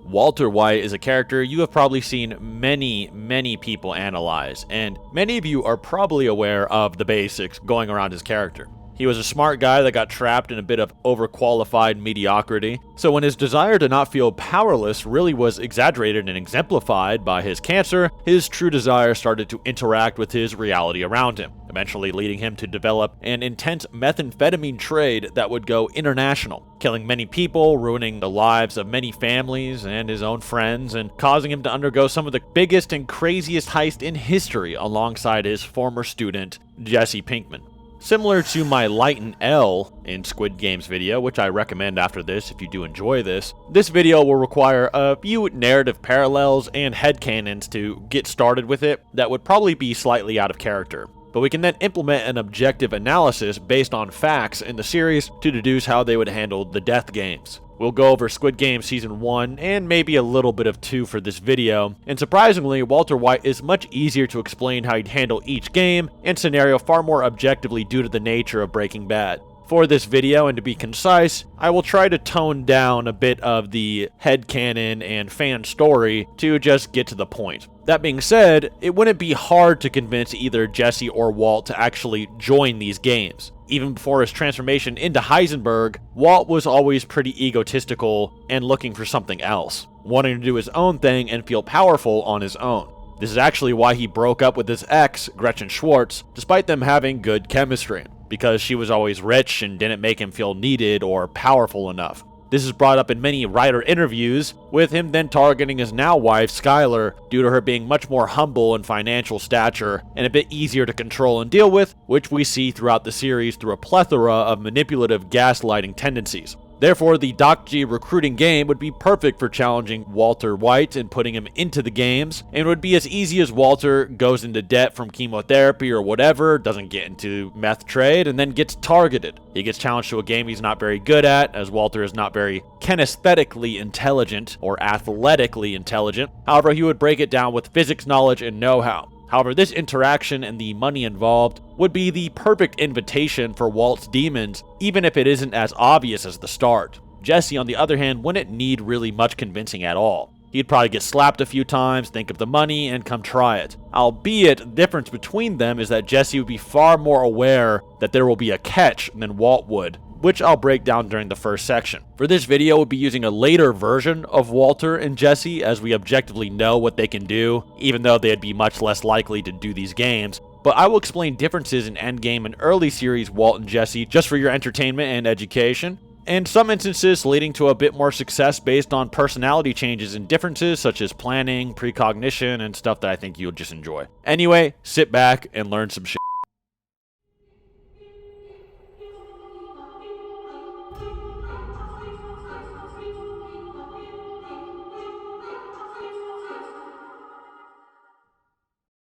Walter White is a character you have probably seen many people analyze, and many of you are probably aware of the basics going around his character. He was a smart guy that got trapped in a bit of overqualified mediocrity, so when his desire to not feel powerless really was exaggerated and exemplified by his cancer, his true desire started to interact with his reality around him, eventually leading him to develop an intense methamphetamine trade that would go international, killing many people, ruining the lives of many families and his own friends, and causing him to undergo some of the biggest and craziest heists in history alongside his former student, Jesse Pinkman. Similar to my Lighten L in Squid Game's video, which I recommend after this if you do enjoy this video will require a few narrative parallels and headcanons to get started with it that would probably be slightly out of character. But we can then implement an objective analysis based on facts in the series to deduce how they would handle the death games. We'll go over Squid Game Season 1 and maybe a little bit of 2 for this video, and surprisingly, Walter White is much easier to explain how he'd handle each game and scenario far more objectively due to the nature of Breaking Bad. For this video, and to be concise, I will try to tone down a bit of the headcanon and fan story to just get to the point. That being said, it wouldn't be hard to convince either Jesse or Walt to actually join these games. Even before his transformation into Heisenberg, Walt was always pretty egotistical and looking for something else, wanting to do his own thing and feel powerful on his own. This is actually why he broke up with his ex, Gretchen Schwartz, despite them having good chemistry, because she was always rich and didn't make him feel needed or powerful enough. This is brought up in many writer interviews, with him then targeting his now wife, Skylar, due to her being much more humble in financial stature and a bit easier to control and deal with, which we see throughout the series through a plethora of manipulative gaslighting tendencies. Therefore, the Doc G recruiting game would be perfect for challenging Walter White and putting him into the games, and would be as easy as Walter goes into debt from chemotherapy or whatever, doesn't get into meth trade, and then gets targeted. He gets challenged to a game he's not very good at, as Walter is not very kinesthetically intelligent or athletically intelligent. However, he would break it down with physics knowledge and know-how. However, this interaction and the money involved would be the perfect invitation for Walt's demons, even if it isn't as obvious as the start. Jesse, on the other hand, wouldn't need really much convincing at all. He'd probably get slapped a few times, think of the money, and come try it. Albeit, the difference between them is that Jesse would be far more aware that there will be a catch than Walt would, which I'll break down during the first section. For this video, we'll be using a later version of Walter and Jesse, as we objectively know what they can do, even though they'd be much less likely to do these games. But I will explain differences in Endgame and early series Walt and Jesse just for your entertainment and education, and some instances leading to a bit more success based on personality changes and differences such as planning, precognition, and stuff that I think you'll just enjoy. Anyway, sit back and learn some shit.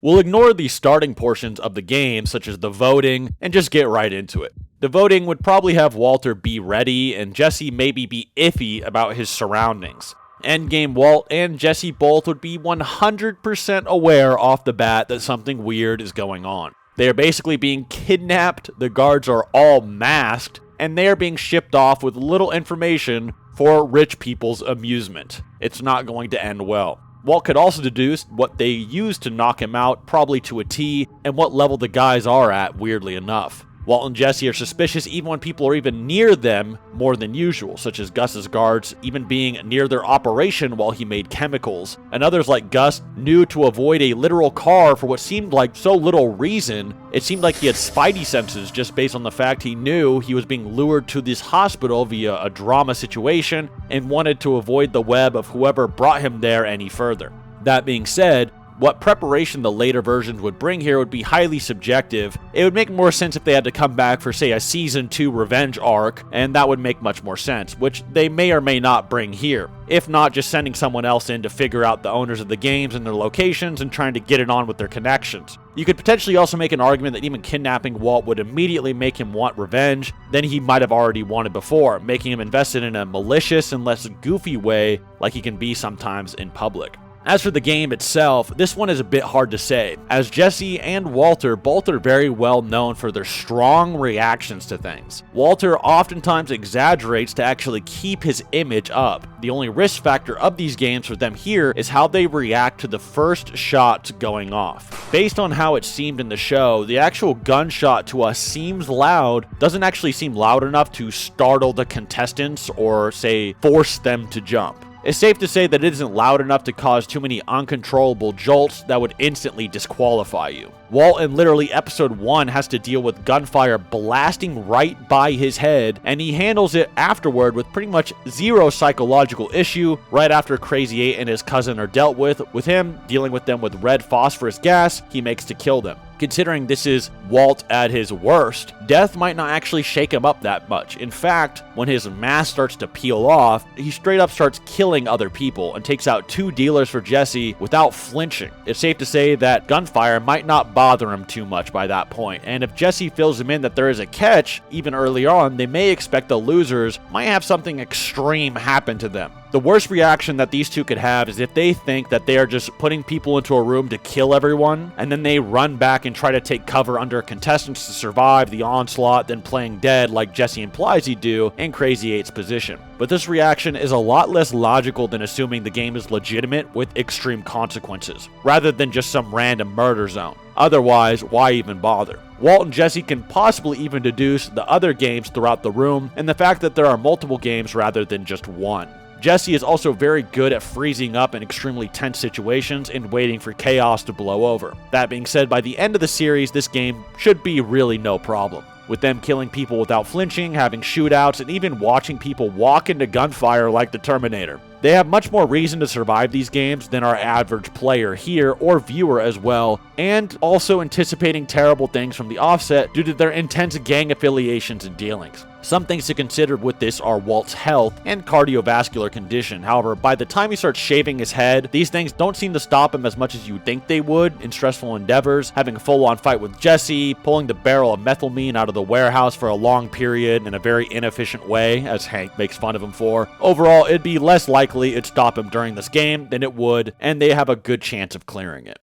We'll ignore the starting portions of the game, such as the voting, and just get right into it. The voting would probably have Walter be ready, and Jesse maybe be iffy about his surroundings. Endgame Walt and Jesse both would be 100% aware off the bat that something weird is going on. They are basically being kidnapped, the guards are all masked, and they are being shipped off with little information for rich people's amusement. It's not going to end well. Walt could also deduce what they used to knock him out, probably to a T, and what level the guys are at, weirdly enough. Walt and Jesse are suspicious even when people are even near them more than usual, such as Gus's guards even being near their operation while he made chemicals, and others like Gus knew to avoid a literal car for what seemed like so little reason. It seemed like he had spidey senses just based on the fact he knew he was being lured to this hospital via a drama situation and wanted to avoid the web of whoever brought him there any further. That being said, what preparation the later versions would bring here would be highly subjective. It would make more sense if they had to come back for, say, a Season 2 revenge arc, and that would make much more sense, which they may or may not bring here. If not, just sending someone else in to figure out the owners of the games and their locations and trying to get it on with their connections. You could potentially also make an argument that even kidnapping Walt would immediately make him want revenge than he might have already wanted before, making him invested in a malicious and less goofy way like he can be sometimes in public. As for the game itself, this one is a bit hard to say, as Jesse and Walter both are very well known for their strong reactions to things. Walter oftentimes exaggerates to actually keep his image up. The only risk factor of these games for them here is how they react to the first shots going off. Based on how it seemed in the show, the actual gunshot to us seems loud, doesn't actually seem loud enough to startle the contestants or, say, force them to jump. It's safe to say that it isn't loud enough to cause too many uncontrollable jolts that would instantly disqualify you. Walt in literally episode 1 has to deal with gunfire blasting right by his head, and he handles it afterward with pretty much zero psychological issue right after Crazy 8 and his cousin are dealt with him dealing with them with red phosphorus gas he makes to kill them. Considering this is Walt at his worst, death might not actually shake him up that much. In fact, when his mask starts to peel off, he straight up starts killing other people and takes out 2 dealers for Jesse without flinching. It's safe to say that gunfire might not bother him too much by that point, and if Jesse fills him in that there is a catch, even early on, they may expect the losers might have something extreme happen to them. The worst reaction that these two could have is if they think that they are just putting people into a room to kill everyone, and then they run back and try to take cover under contestants to survive the onslaught, then playing dead like Jesse implies he'd do in Crazy 8's position. But this reaction is a lot less logical than assuming the game is legitimate with extreme consequences, rather than just some random murder zone. Otherwise, why even bother? Walt and Jesse can possibly even deduce the other games throughout the room and the fact that there are multiple games rather than just one. Jesse is also very good at freezing up in extremely tense situations and waiting for chaos to blow over. That being said, by the end of the series, this game should be really no problem, with them killing people without flinching, having shootouts, and even watching people walk into gunfire like the Terminator. They have much more reason to survive these games than our average player here, or viewer as well, and also anticipating terrible things from the offset due to their intense gang affiliations and dealings. Some things to consider with this are Walt's health and cardiovascular condition. However, by the time he starts shaving his head, these things don't seem to stop him as much as you would think they would in stressful endeavors, having a full-on fight with Jesse, pulling the barrel of methylamine out of the warehouse for a long period in a very inefficient way, as Hank makes fun of him for. Overall, it'd be less likely it'd stop him during this game than it would, and they have a good chance of clearing it.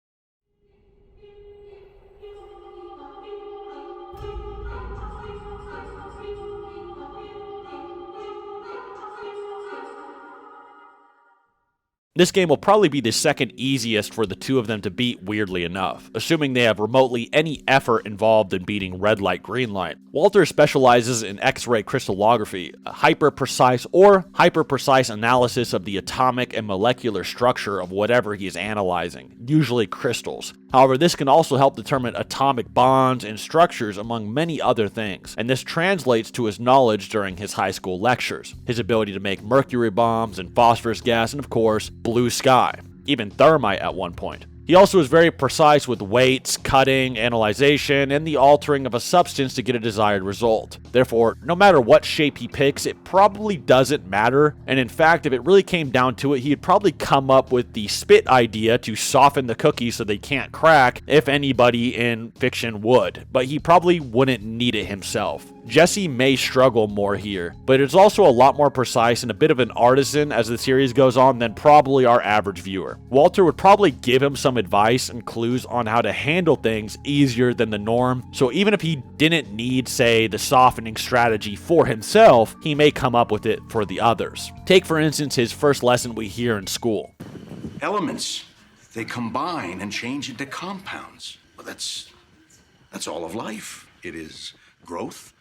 This game will probably be the second easiest for the two of them to beat, weirdly enough, assuming they have remotely any effort involved in beating red light, green light. Walter specializes in X-ray crystallography, a hyper-precise analysis of the atomic and molecular structure of whatever he is analyzing, usually crystals. However, this can also help determine atomic bonds and structures among many other things, and this translates to his knowledge during his high school lectures, his ability to make mercury bombs and phosphorus gas, and of course, blue sky, even thermite at one point. He also is very precise with weights, cutting, analyzation, and the altering of a substance to get a desired result. Therefore, no matter what shape he picks, it probably doesn't matter, and in fact, if it really came down to it, he'd probably come up with the spit idea to soften the cookies so they can't crack, if anybody in fiction would, but he probably wouldn't need it himself. Jesse may struggle more here, but it's also a lot more precise and a bit of an artisan as the series goes on than probably our average viewer. Walter would probably give him some advice and clues on how to handle things easier than the norm, so even if he didn't need, say, the softening strategy for himself, he may come up with it for the others. Take, for instance, his first lesson we hear in school. Elements, they combine and change into compounds. Well, that's all of life. It is growth,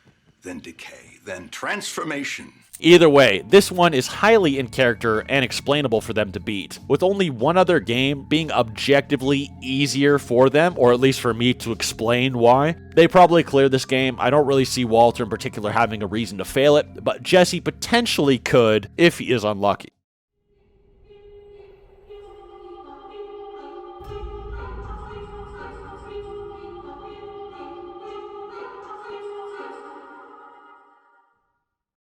then decay, then transformation. Either way, this one is highly in character and explainable for them to beat, with only one other game being objectively easier for them, or at least for me to explain why. They probably clear this game. I don't really see Walter in particular having a reason to fail it, but Jesse potentially could if he is unlucky.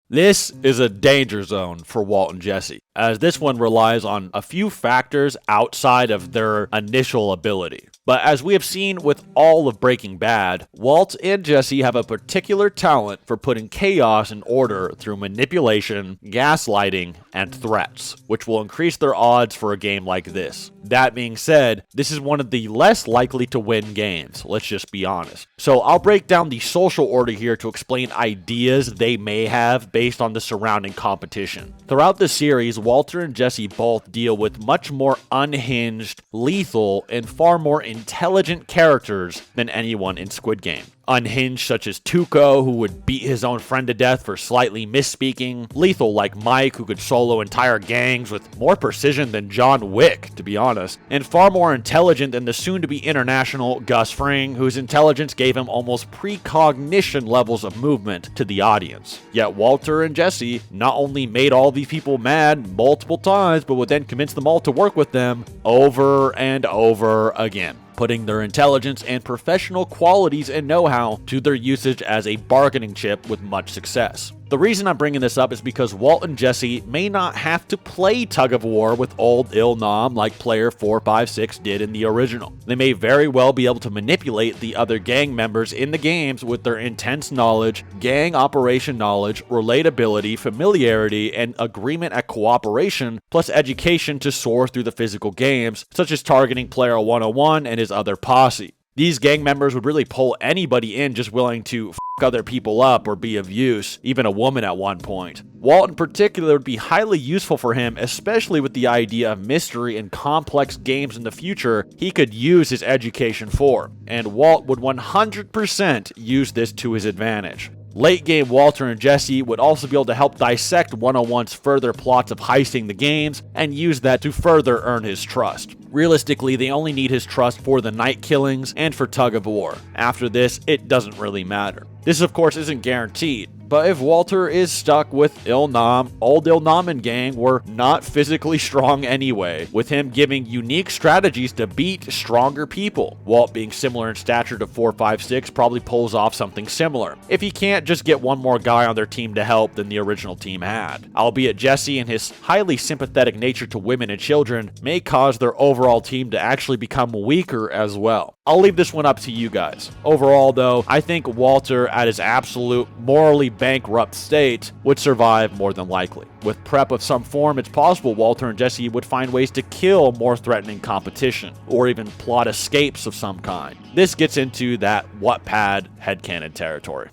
This is a danger zone for Walt and Jesse, as this one relies on a few factors outside of their initial ability. But as we have seen with all of Breaking Bad, Walt and Jesse have a particular talent for putting chaos in order through manipulation, gaslighting, and threats, which will increase their odds for a game like this. That being said, this is one of the less likely to win games, let's just be honest. So I'll break down the social order here to explain ideas they may have based on the surrounding competition. Throughout the series, Walter and Jesse both deal with much more unhinged, lethal, and far more intelligent characters than anyone in Squid Game. Unhinged such as Tuco, who would beat his own friend to death for slightly misspeaking. Lethal like Mike, who could solo entire gangs with more precision than John Wick, to be honest. And far more intelligent than the soon-to-be international Gus Fring, whose intelligence gave him almost precognition levels of movement to the audience. Yet Walter and Jesse not only made all these people mad multiple times, but would then convince them all to work with them over and over again, putting their intelligence and professional qualities and know-how to their usage as a bargaining chip with much success. The reason I'm bringing this up is because Walt and Jesse may not have to play Tug-of-war with old Il Nam like player 456 did in the original. They may very well be able to manipulate the other gang members in the games with their intense knowledge, gang operation knowledge, relatability, familiarity, and agreement at cooperation, plus education to soar through the physical games, such as targeting player 101 and his other posse. These gang members would really pull anybody in just willing to f other people up or be of use, even a woman at one point. Walt in particular would be highly useful for him, especially with the idea of mystery and complex games in the future he could use his education for, and Walt would 100% use this to his advantage. Late game Walter and Jesse would also be able to help dissect 101's further plots of heisting the games and use that to further earn his trust. Realistically, they only need his trust for the night killings and for Tug-of-war. After this, it doesn't really matter. This of course isn't guaranteed, but if Walter is stuck with Il Nam, old Il Nam and gang were not physically strong anyway, with him giving unique strategies to beat stronger people. Walt, being similar in stature to 456, probably pulls off something similar, if he can't just get one more guy on their team to help than the original team had. Albeit Jesse and his highly sympathetic nature to women and children may cause their overall team to actually become weaker as well. I'll leave this one up to you guys. Overall though, I think Walter at his absolute morally bankrupt state would survive more than likely. With prep of some form, it's possible Walter and Jesse would find ways to kill more threatening competition, or even plot escapes of some kind. This gets into that Wattpad headcanon territory.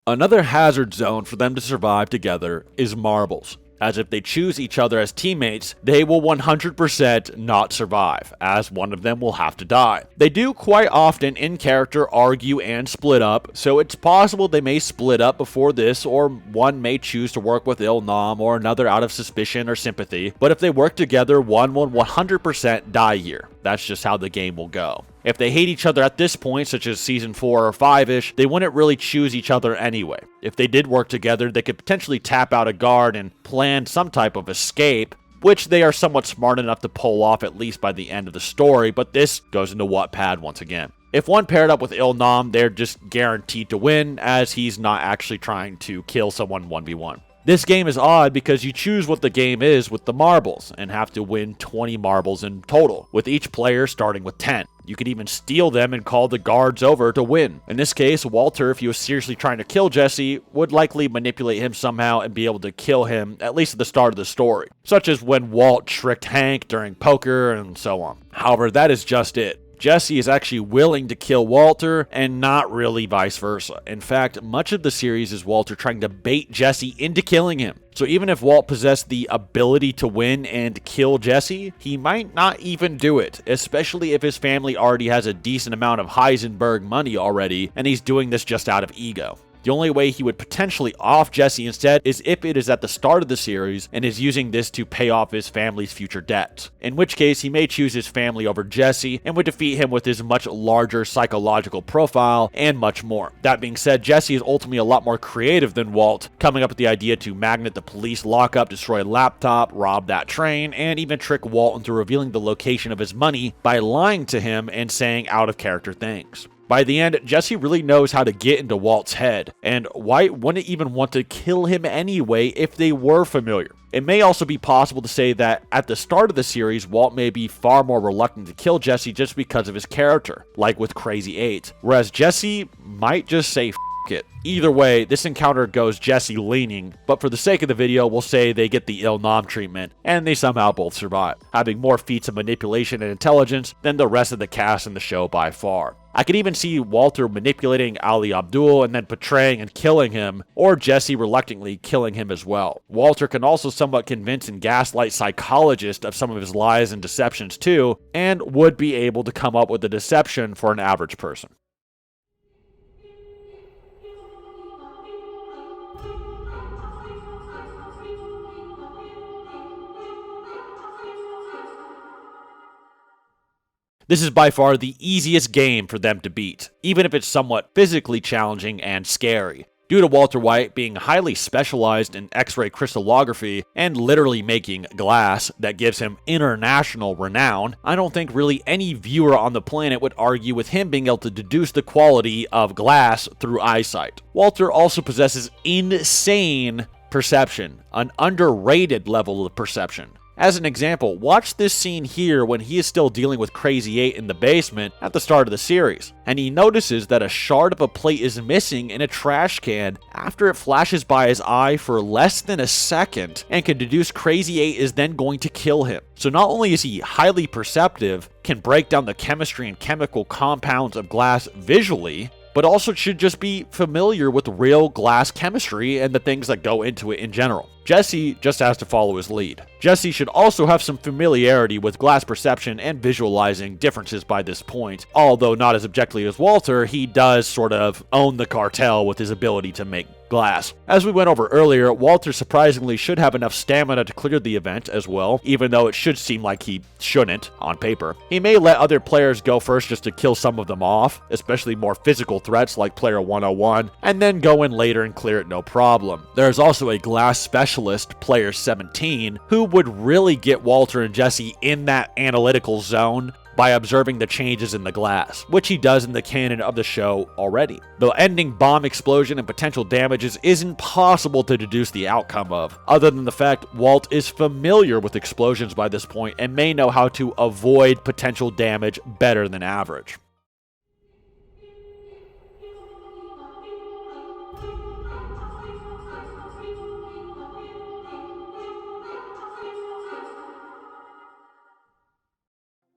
Another hazard zone for them to survive together is marbles, as if they choose each other as teammates, they will 100% not survive, as one of them will have to die. They do quite often in character argue and split up, so it's possible they may split up before this, or one may choose to work with Il Nam or another out of suspicion or sympathy, but if they work together, one will 100% die here. That's just how the game will go. If they hate each other at this point, such as season 4 or 5-ish, they wouldn't really choose each other anyway. If they did work together, they could potentially tap out a guard and plan some type of escape, which they are somewhat smart enough to pull off at least by the end of the story, but this goes into Wattpad once again. If one paired up with Il Nam, they're just guaranteed to win, as he's not actually trying to kill someone 1v1. This game is odd because you choose what the game is with the marbles, and have to win 20 marbles in total, with each player starting with 10. You could even steal them and call the guards over to win. In this case, Walter, if he was seriously trying to kill Jesse, would likely manipulate him somehow and be able to kill him, at least at the start of the story, such as when Walt tricked Hank during poker and so on. However, that is just it. Jesse is actually willing to kill Walter, and not really vice versa. In fact, much of the series is Walter trying to bait Jesse into killing him. So even if Walt possessed the ability to win and kill Jesse, he might not even do it, especially if his family already has a decent amount of Heisenberg money already, and he's doing this just out of ego. The only way he would potentially off Jesse instead is if it is at the start of the series and is using this to pay off his family's future debts, in which case he may choose his family over Jesse and would defeat him with his much larger psychological profile and much more. That being said, Jesse is ultimately a lot more creative than Walt, coming up with the idea to magnet the police lockup, destroy a laptop, rob that train, and even trick Walt into revealing the location of his money by lying to him and saying out of character things. By the end, Jesse really knows how to get into Walt's head, and White wouldn't even want to kill him anyway if they were familiar. It may also be possible to say that at the start of the series, Walt may be far more reluctant to kill Jesse just because of his character, like with Crazy 8, whereas Jesse might just say F it. Either way, this encounter goes Jesse leaning, but for the sake of the video, we'll say they get the Il Nam treatment, and they somehow both survive, having more feats of manipulation and intelligence than the rest of the cast in the show by far. I could even see Walter manipulating Ali Abdul and then betraying and killing him, or Jesse reluctantly killing him as well. Walter can also somewhat convince and gaslight psychologists of some of his lies and deceptions too, and would be able to come up with a deception for an average person. This is by far the easiest game for them to beat, even if it's somewhat physically challenging and scary. Due to Walter White being highly specialized in X-ray crystallography and literally making glass that gives him international renown, I don't think really any viewer on the planet would argue with him being able to deduce the quality of glass through eyesight. Walter also possesses insane perception, an underrated level of perception. As an example, watch this scene here when he is still dealing with Crazy 8 in the basement at the start of the series, and he notices that a shard of a plate is missing in a trash can after it flashes by his eye for less than a second, and can deduce Crazy 8 is then going to kill him. So not only is he highly perceptive, can break down the chemistry and chemical compounds of glass visually, but also should just be familiar with real glass chemistry and the things that go into it in general. Jesse just has to follow his lead. Jesse should also have some familiarity with glass perception and visualizing differences by this point. Although not as objectively as Walter, he does sort of own the cartel with his ability to make glass. As we went over earlier, Walter surprisingly should have enough stamina to clear the event as well, even though it should seem like he shouldn't on paper. He may let other players go first just to kill some of them off, especially more physical threats like Player 101, and then go in later and clear it no problem. There's also a glass specialist, Player 17, who would really get Walter and Jesse in that analytical zone by observing the changes in the glass, which he does in the canon of the show already. The ending bomb explosion and potential damages isn't possible to deduce the outcome of, other than the fact Walt is familiar with explosions by this point and may know how to avoid potential damage better than average.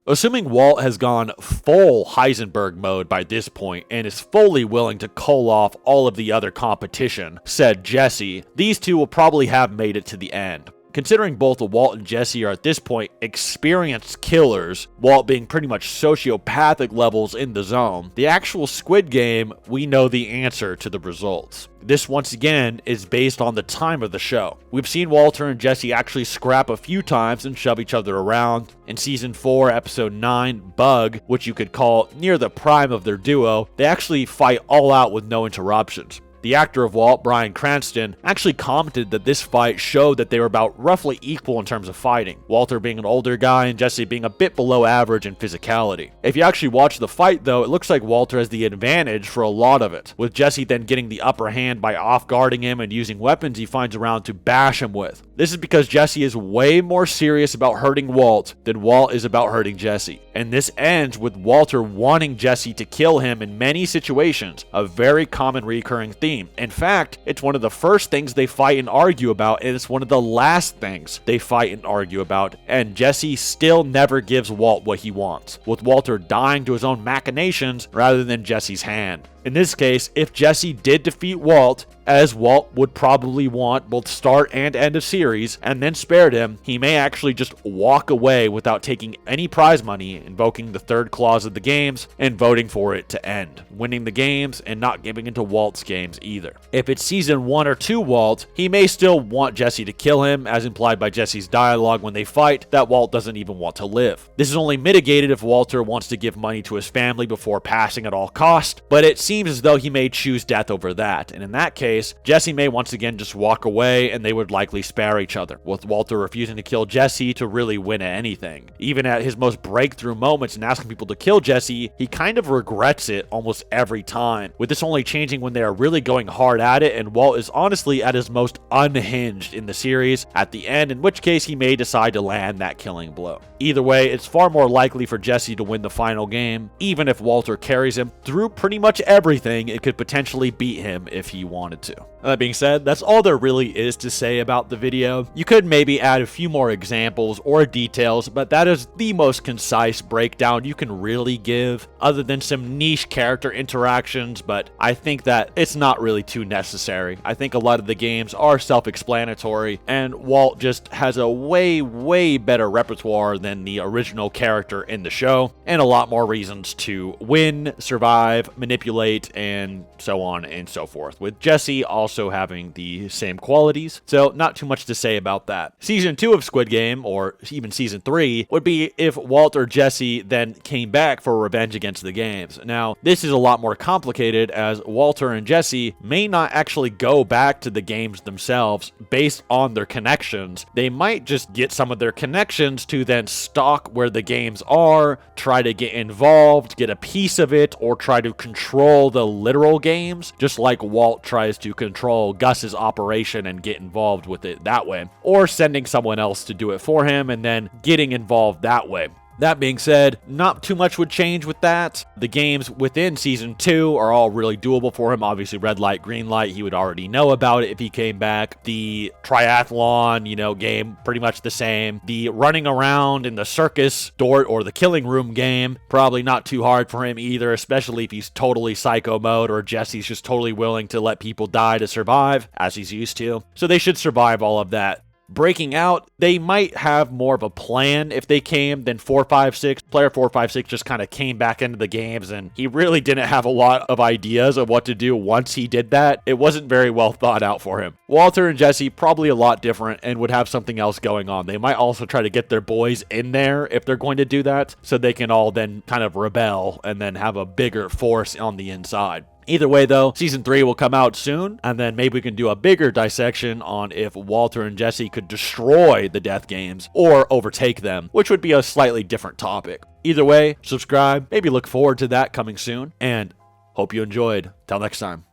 Assuming Walt has gone full Heisenberg mode by this point and is fully willing to cull off all of the other competition, said Jesse, these two will probably have made it to the end. Considering both Walt and Jesse are at this point experienced killers, Walt being pretty much sociopathic levels in the zone, the actual Squid Game, we know the answer to the results. This once again is based on the time of the show. We've seen Walter and Jesse actually scrap a few times and shove each other around. In Season 4, Episode 9, Bug, which you could call near the prime of their duo, they actually fight all out with no interruptions. The actor of Walt, Bryan Cranston, actually commented that this fight showed that they were about roughly equal in terms of fighting, Walter being an older guy and Jesse being a bit below average in physicality. If you actually watch the fight though, it looks like Walter has the advantage for a lot of it, with Jesse then getting the upper hand by off-guarding him and using weapons he finds around to bash him with. This is because Jesse is way more serious about hurting Walt than Walt is about hurting Jesse. And this ends with Walter wanting Jesse to kill him in many situations, a very common recurring theme. In fact, it's one of the first things they fight and argue about, and it's one of the last things they fight and argue about, and Jesse still never gives Walt what he wants, with Walter dying to his own machinations rather than Jesse's hand. In this case, if Jesse did defeat Walt, as Walt would probably want both start and end of series, and then spared him, he may actually just walk away without taking any prize money, invoking the third clause of the games, and voting for it to end, winning the games and not giving into Walt's games either. If it's Season 1 or 2 Walt, he may still want Jesse to kill him, as implied by Jesse's dialogue when they fight, that Walt doesn't even want to live. This is only mitigated if Walter wants to give money to his family before passing at all cost, but it seems as though he may choose death over that, and in that case, Jesse may once again just walk away and they would likely spare each other, with Walter refusing to kill Jesse to really win at anything. Even at his most breakthrough moments and asking people to kill Jesse, he kind of regrets it almost every time, with this only changing when they are really going hard at it and Walt is honestly at his most unhinged in the series at the end, in which case he may decide to land that killing blow. Either way, it's far more likely for Jesse to win the final game. Even if Walter carries him through pretty much everything, it could potentially beat him if he wanted to. That being said, that's all there really is to say about the video. You could maybe add a few more examples or details, but that is the most concise breakdown you can really give, other than some niche character interactions, but I think that it's not really too necessary. I think a lot of the games are self-explanatory, and Walt just has a way better repertoire than the original character in the show, and a lot more reasons to win, survive, manipulate, and so on and so forth, with Jesse also having the same qualities, so not too much to say about that. Season 2 of Squid Game, or even Season 3, would be if Walt or Jesse then came back for revenge against the games. Now, this is a lot more complicated, as Walter and Jesse may not actually go back to the games themselves based on their connections. They might just get some of their connections to then stalk where the games are, try to get involved, get a piece of it, or try to control the literal games, just like Walt tries to control Gus's operation and get involved with it that way, or sending someone else to do it for him and then getting involved that way. That being said, not too much would change with that. The games within Season 2 are all really doable for him. Obviously, red light, green light, he would already know about it if he came back. The triathlon, game, pretty much the same. The running around in the circus or the killing room game, probably not too hard for him either, especially if he's totally psycho mode or Jesse's just totally willing to let people die to survive, as he's used to. So they should survive all of that. Breaking out, they might have more of a plan if they came than 456. Player 456 just kind of came back into the games and he really didn't have a lot of ideas of what to do once he did that. It wasn't very well thought out for him. Walter and Jesse probably a lot different and would have something else going on. They might also try to get their boys in there if they're going to do that, so they can all then kind of rebel and then have a bigger force on the inside. Either way, though, Season 3 will come out soon, and then maybe we can do a bigger dissection on if Walter and Jesse could destroy the death games or overtake them, which would be a slightly different topic. Either way, subscribe, maybe look forward to that coming soon, and hope you enjoyed. Till next time.